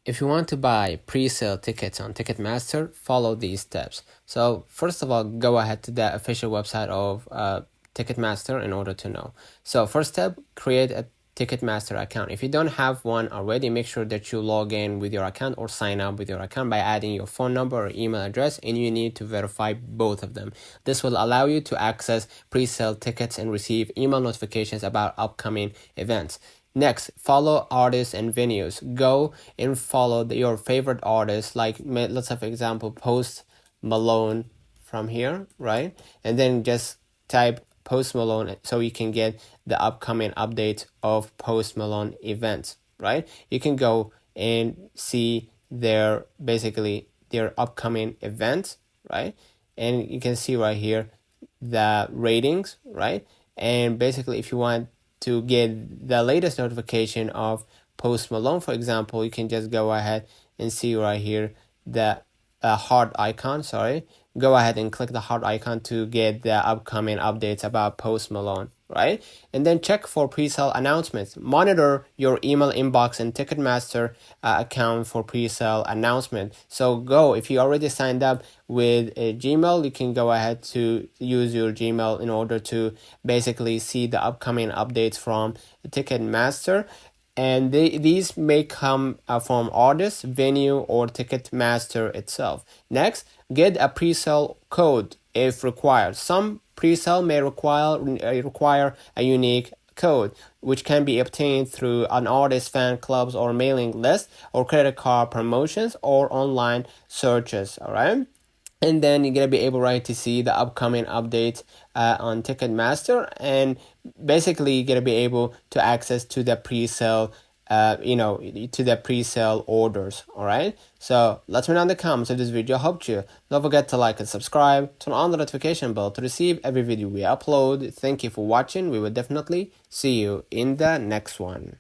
If you want to buy pre-sale tickets on Ticketmaster, follow these steps. So first of all, go ahead to the official website of Ticketmaster in order to know. So first step, create a Ticketmaster account. If you don't have one already, make sure that you log in with your account or sign up with your account by adding your phone number or email address, and you need to verify both of them. This will allow you to access pre-sale tickets and receive email notifications about upcoming events. Next, follow artists and venues. Go and follow your favorite artists, like let's say for example Post Malone from here, right? And then just type Post Malone so you can get the upcoming updates of Post Malone events, right? You can go and see their upcoming events, right? And you can see right here the ratings, right? And basically if you want to get the latest notification of Post Malone, for example, you can just go ahead and see right here the heart icon, go ahead and click the heart icon to get the upcoming updates about Post Malone, right? And then check for pre-sale announcements. Monitor your email inbox and Ticketmaster account for pre-sale announcement. So if you already signed up with a Gmail, you can go ahead to use your Gmail in order to basically see the upcoming updates from Ticketmaster. And these may come from artist, venue, or Ticketmaster itself. Next, get a pre-sale code if required. Some pre-sale may require a unique code, which can be obtained through an artist fan clubs or mailing list or credit card promotions or online searches. All right. And then you're going to be able to see the upcoming updates on Ticketmaster, and basically you're going to be able to access to the pre-sale to the pre-sale orders. All right, so let me know in the comments if this video helped you. Don't forget to like and subscribe, turn on the notification bell to receive every video we upload. Thank you for watching. We will definitely see you in the next one.